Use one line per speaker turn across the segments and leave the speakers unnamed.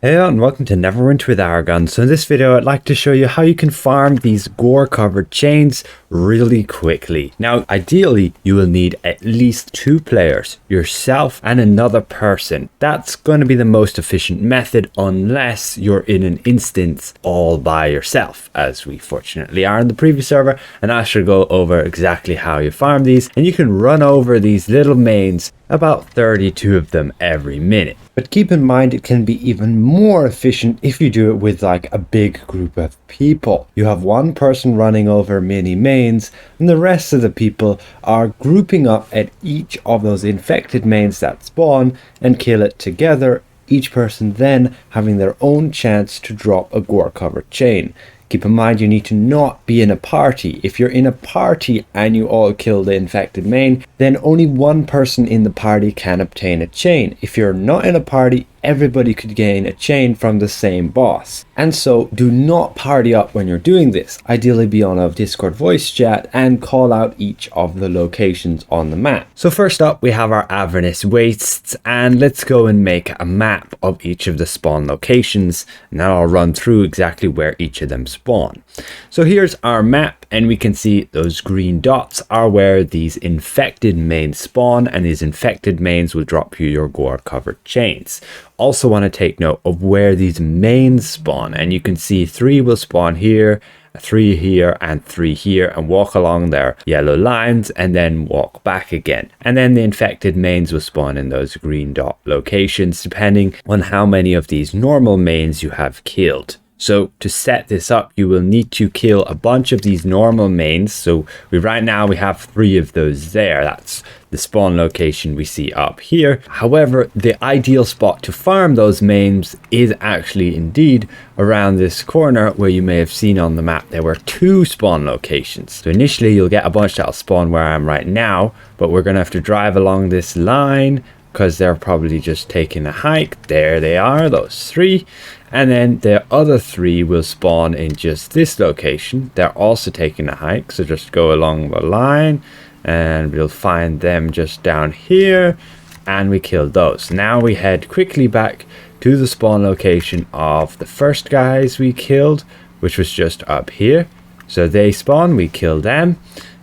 Hey and welcome to Neverwinter with Aragon. So in this video I'd like to show you how you can farm these gore-covered chains really quickly. Now ideally you will need at least 2 players, yourself and another person. That's going to be the most efficient method unless you're in an instance all by yourself, as we fortunately are in the previous server, and I should go over exactly how you farm these, and you can run over these little mains, about 32 of them every minute. But keep in mind it can be even more efficient if you do it with like a big group of people. You have one person running over mini mains and the rest of the people are grouping up at each of those infected mains that spawn and kill it together, each person then having their own chance to drop a gore-covered chain. Keep in mind you need to not be in a party. If you're in a party and you all kill the infected main, then only one person in the party can obtain a chain. If you're not in a party, everybody could gain a chain from the same boss. And so do not party up when you're doing this. Ideally be on a Discord voice chat and call out each of the locations on the map. So first up we have our Avernus Wastes, and let's go and make a map of each of the spawn locations. Now I'll run through exactly where each of them spawn. So here's our map, and we can see those green dots are where these infected mains spawn, and these infected mains will drop you your gore-covered chains. Also want to take note of where these mains spawn, and you can see 3 will spawn here, 3 here and 3 here, and walk along their yellow lines and then walk back again. And then the infected mains will spawn in those green dot locations depending on how many of these normal mains you have killed. So to set this up, you will need to kill a bunch of these normal mains. So right now we have 3 of those there. That's the spawn location we see up here. However, the ideal spot to farm those mains is actually indeed around this corner where you may have seen on the map there were 2 spawn locations. So initially you'll get a bunch that'll spawn where I am right now, but we're going to have to drive along this line because they're probably just taking a hike. There they are, those 3. And then the other 3 will spawn in just this location. They're also taking a hike, so just go along the line and we'll find them just down here, and we kill those. Now we head quickly back to the spawn location of the first guys we killed, which was just up here. So they spawn, we kill them.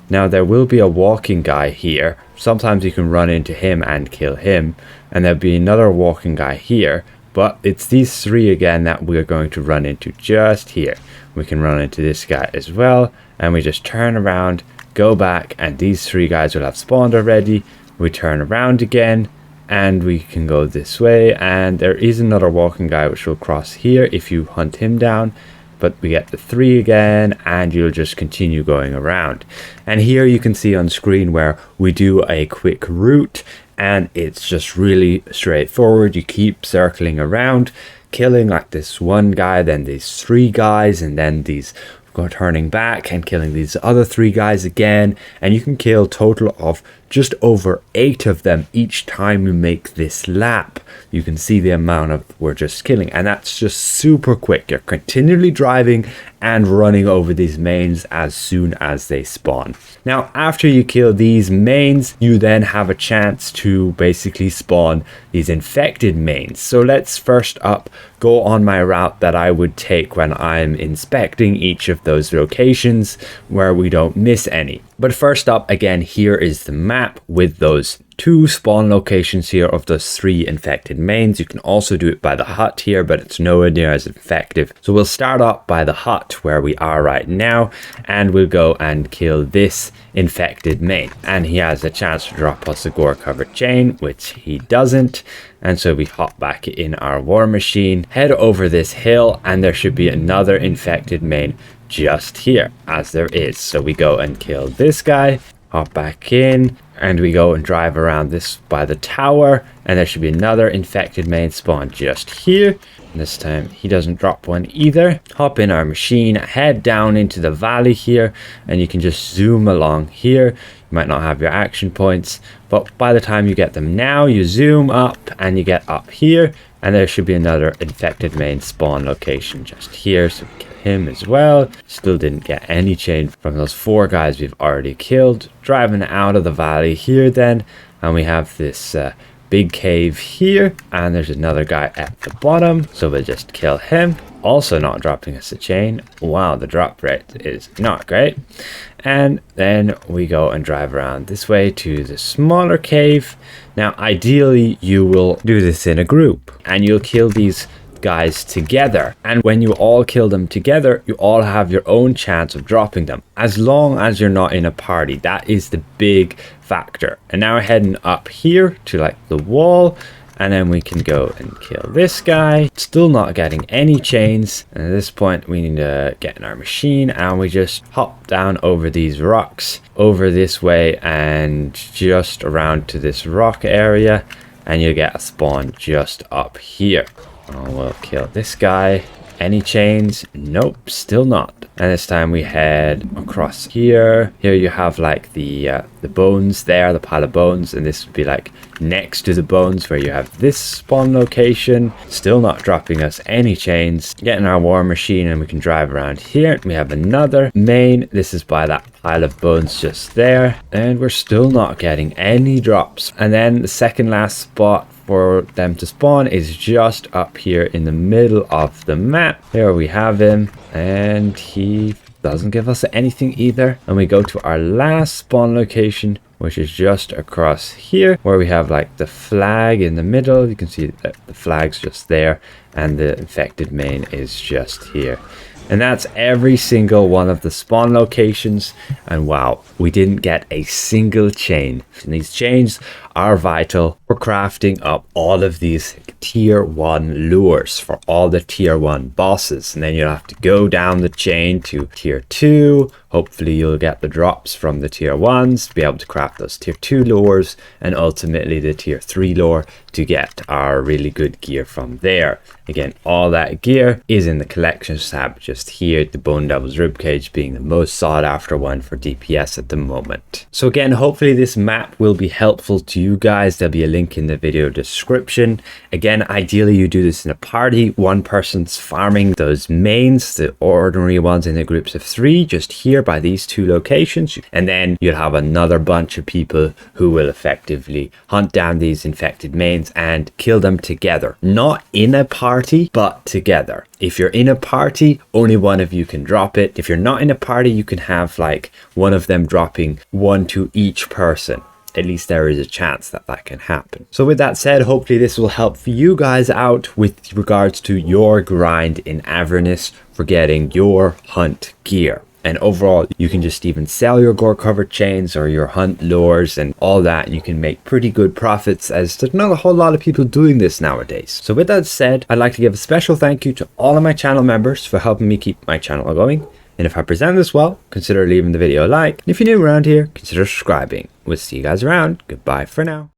Now there will be a walking guy here. Sometimes you can run into him and kill him, and there'll be another walking guy here. But it's these 3 again that we're going to run into just here. We can run into this guy as well, and we just turn around, go back, and these 3 guys will have spawned already. We turn around again, and we can go this way, and there is another walking guy which will cross here if you hunt him down. But we get the 3 again, and you'll just continue going around. And here you can see on screen where we do a quick route, and it's just really straightforward. You keep circling around, killing like this one guy, then these 3 guys, and then these go turning back and killing these other 3 guys again, and you can kill a total of just over 8 of them each time you make this lap. You can see the amount of we're just killing, and that's just super quick. You're continually driving and running over these mains as soon as they spawn. Now after you kill these mains, you then have a chance to basically spawn these infected mains. So let's first up go on my route that I would take when I'm inspecting each of those locations where we don't miss any. But first up, again, here is the map with those 2 spawn locations here of those 3 infected mains. You can also do it by the hut here, but it's nowhere near as effective. So we'll start up by the hut where we are right now, and we'll go and kill this infected main. And he has a chance to drop us a gore-covered chain, which he doesn't. And so we hop back in our war machine, head over this hill, and there should be another infected main just here, as there is. So we go and kill this guy, hop back in, and we go and drive around this by the tower, and there should be another infected main spawn just here. And this time he doesn't drop one either. Hop in our machine, head down into the valley here, and you can just zoom along here. You might not have your action points, but by the time you get them now, you zoom up and you get up here, and there should be another infected main spawn location just here. So we kill him as well. Still didn't get any chain from those 4 guys we've already killed. Driving out of the valley here then, and we have this big cave here, and there's another guy at the bottom, so we'll just kill him. Also not dropping us a chain. Wow, the drop rate is not great. And then we go and drive around this way to the smaller cave. Now ideally you will do this in a group, and you'll kill these guys together, and when you all kill them together, you all have your own chance of dropping them, as long as you're not in a party. That is the big factor. And now we're heading up here to like the wall, and then we can go and kill this guy. Still not getting any chains, and at this point we need to get in our machine, and we just hop down over these rocks over this way and just around to this rock area, and you get a spawn just up here. Oh, we'll kill this guy. Any chains? Nope, still not. And this time we head across here. Here you have like the bones there, the pile of bones, and this would be like next to the bones where you have this spawn location. Still not dropping us any chains. Getting our war machine, and we can drive around here. We have another main. This is by that pile of bones just there, and we're still not getting any drops. And then the second last spot for them to spawn is just up here in the middle of the map. Here we have him, and he doesn't give us anything either. And we go to our last spawn location, which is just across here, where we have like the flag in the middle. You can see that the flag's just there, and the infected main is just here. And that's every single one of the spawn locations. And wow, we didn't get a single chain. And these chains are vital for crafting up all of these tier 1 lures for all the tier 1 bosses. And then you'll have to go down the chain to tier 2. Hopefully you'll get the drops from the tier 1s, be able to craft those tier 2 lures, and ultimately the tier 3 lure to get our really good gear from there. Again, all that gear is in the collections tab just here, the Bone Devil's Ribcage being the most sought after one for DPS at the moment. So again, hopefully this map will be helpful to you guys. There'll be a link in the video description. Again, ideally you do this in a party. One person's farming those mains, the ordinary ones in the groups of 3, just here by these 2 locations, and then you'll have another bunch of people who will effectively hunt down these infected mains and kill them together. Not in a party, but together. If you're in a party, only one of you can drop it. If you're not in a party, you can have like one of them dropping 1 to each person. At least there is a chance that that can happen. So with that said, hopefully this will help you guys out with regards to your grind in Avernus for getting your hunt gear. And overall, you can just even sell your gore-covered chains or your hunt lures and all that. You can make pretty good profits, as there's not a whole lot of people doing this nowadays. So with that said, I'd like to give a special thank you to all of my channel members for helping me keep my channel going. And if I present this well, consider leaving the video a like. And if you're new around here, consider subscribing. We'll see you guys around. Goodbye for now.